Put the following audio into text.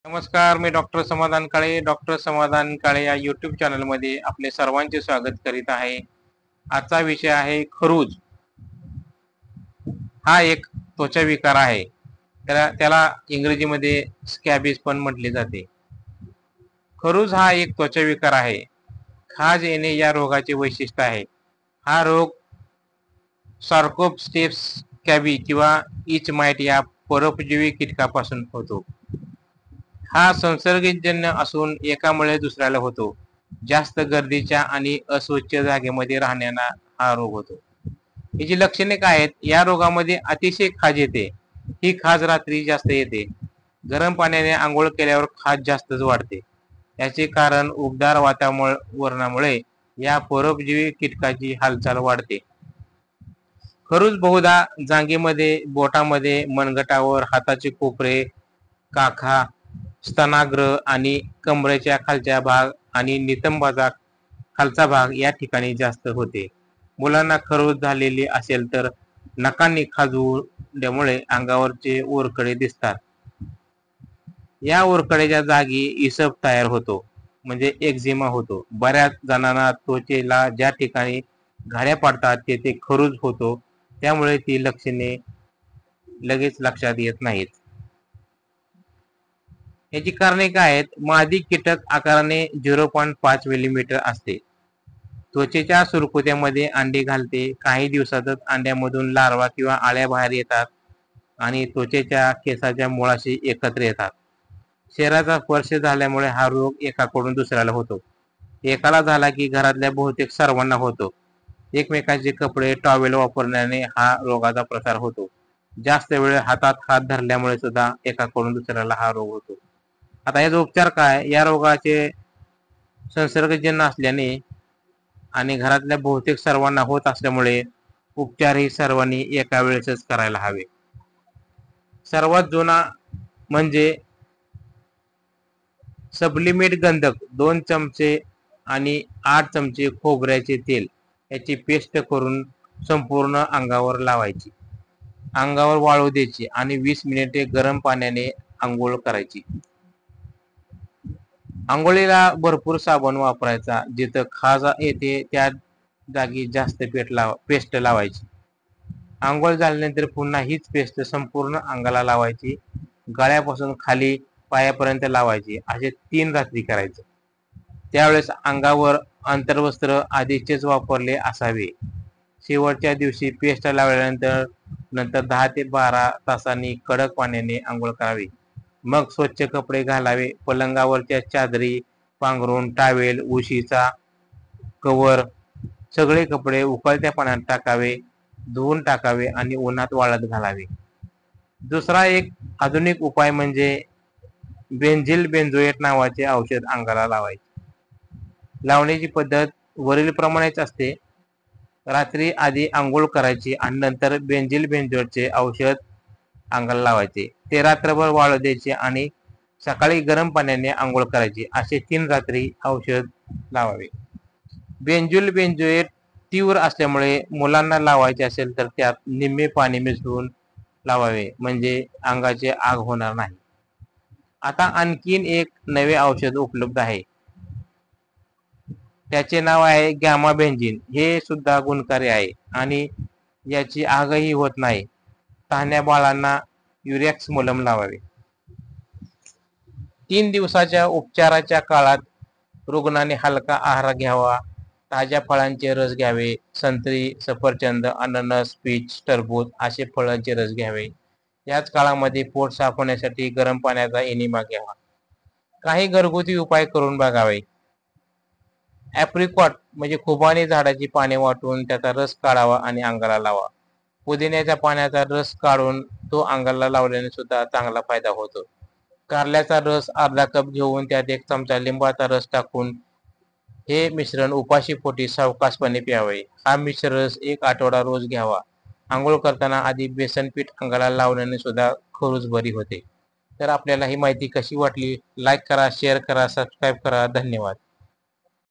नमस्कार, मी डॉक्टर समाधान काळे. डॉक्टर समाधान काळे या यूट्यूब चॅनलमध्ये आपले सर्वांचे स्वागत करीत आहे. आजचा विषय आहे खरूज. हा एक त्वचा विकार आहे. त्याला इंग्रजीमध्ये स्कॅबिस पण म्हटले जाते. खरूज हा एक त्वचा विकार आहे. खाज येणे या रोगाचे वैशिष्ट्य आहे. हा रोग सार्कोप्टेस स्कॅबी किंवा इच माइट या परोपजीवी कीटकापासून होतो. हा संसर्गजन्य असून एकामुळे दुसऱ्याला होतो. जास्त गर्दीच्या आणि अस्वच्छ जागेमध्ये राहण्याना हा रोग होतो. याची लक्षणे काय आहेत? या रोगामध्ये अतिशय खाज येते. ही खाज रात्री जास्त येते. गरम पाण्याने आंघोळ केल्यावर खाज जास्तच वाढते. याचे कारण उबदार वातावरणामुळे या परोपजीवी कीटकाची हालचाल वाढते. खरूज बहुधा जांघेमध्ये, बोटामध्ये, मनगटावर, हाताचे कोपरे, काखा, स्तनाग्र आणि कमरेच्या खालच्या भाग आणि नितंबाचा खालचा भाग या ठिकाणी जास्त होते. मुलांना खरूज झालेली असेल तर नखांनी खाजवल्यामुळे अंगावरचे ओरखडे दिसतात. या ओरखड्याच्या जागी इसप तयार होतो, म्हणजे एक्झिमा होतो. बऱ्याच जणांना त्वचेला ज्या ठिकाणी घाऱ्या पडतात तेथे खरूज होतो. त्यामुळे ती लक्षणे लगेच लक्षात येत नाहीत. याची कारणे काय आहेत? मादी कीटक आकाराने 0.5 मिलीमीटर असते. त्वचेच्या सुरकुत्यामध्ये अंडे घालते. काही दिवसातच अंड्यामधून लार्वा किंवा आळ्या बाहेर येतात आणि त्वचेच्या केसाच्या मुळाशी एकत्र येतात. शरीराचा स्पर्श झाल्यामुळे हा रोग एकाकडून दुसऱ्याला होतो. एकाला झाला की घरातल्या बहुतेक सर्वांना होतो. एकमेकांचे कपडे, टॉवेल वापरल्याने हा रोगाचा प्रसार होतो. जास्त वेळ हातात हात धरल्यामुळे सुद्धा एकाकडून दुसऱ्याला हा रोग होतो. आता याचा उपचार काय? या रोगाचे संसर्गजन्य असल्याने आणि घरातल्या बहुतेक सर्वांना होत असल्यामुळे उपचारही सर्वांनी एका वेळेसच करायला हवे. सर्वात जुना म्हणजे सबलिमेट गंधक 2 चमचे आणि 8 चमचे खोबऱ्याचे तेल याची पेस्ट करून संपूर्ण अंगावर लावायची. अंगावर वाळू द्यायची आणि 20 मिनिटे गरम पाण्याने आंघोळ करायची. आंघोळीला भरपूर साबण वापरायचा. जिथं खाज येते त्या जागी जास्त पेस्ट लावायची. आंघोळ झाल्यानंतर पुन्हा हीच पेस्ट संपूर्ण अंगाला लावायची. गळ्यापासून खाली पायापर्यंत लावायची. असे 3 रात्री करायचे. त्यावेळेस अंगावर अंतर्वस्त्र आधीचेच वापरले असावे. शेवटच्या दिवशी पेस्ट लावल्यानंतर 10 ते 12 तासांनी कडक पाण्याने आंघोळ करावी. मग स्वच्छ कपडे घालावे. पलंगावरच्या चादरी, पांघरूण, टॉवेल, उशीचा कव्हर सगळे कपडे उकळत्या पाण्यात टाकावे, धुवून टाकावे आणि उन्हात वाळत घालावे. दुसरा एक आधुनिक उपाय म्हणजे बेंझिल बेंझोएट नावाचे औषध अंगाला लावायचे. लावण्याची पद्धत वरीलप्रमाणेच असते. रात्री आधी आंघोळ करायची आणि नंतर बेंझिल बेंझोएटचे औषध अंगाला लावायचे. ते रात्रभर वाळू द्यायचे आणि सकाळी गरम पाण्याने आंघोळ करायची. असे 3 रात्री औषध लावावे. बेंझिल बेंझोएट तीव्र असल्यामुळे मुलांना लावायचे असेल तर त्यात निम्मे पाणी मिसळून लावावे, म्हणजे अंगाचे आग होणार नाही. आता आणखीन एक नवे औषध उपलब्ध आहे. त्याचे नाव आहे गॅमा बेंझिन. हे सुद्धा गुणकारी आहे आणि याची आगही होत नाही. तहान्या बाळांना युरॅक्स मलम लावावे. 3 दिवसाच्या उपचाराच्या काळात रुग्णाने हलका आहार घ्यावा. ताज्या फळांचे रस घ्यावे. संत्री, सफरचंद, अननस, पीच, टरबूज असे फळांचे रस घ्यावे. याच काळामध्ये पोट साफ होण्यासाठी गरम पाण्याचा एनिमा घ्यावा. काही घरगुती उपाय करून बघावे. ॲप्रिकॉट म्हणजे खुबानी झाडाची पाने वाटून त्याचा रस काढावा आणि अंगाला लावा. पुदिन्याच्या पाण्याचा रस काढून तो अंगाला लावल्याने सुद्धा चांगला फायदा होतो. कारल्याचा रस अर्धा कप घेऊन त्यात 1 चमचा लिंबाचा रस टाकून हे मिश्रण उपाशीपोटी सावकाशपणे प्यावे. हा मिश्र रस 1 आठवडा रोज घ्यावा. आंघोळ करताना आधी बेसन पीठ अंगाला लावल्याने सुद्धा खरूज बरी होते. तर आपल्याला ही माहिती कशी वाटली? लाईक करा, शेअर करा, सबस्क्राईब करा. धन्यवाद.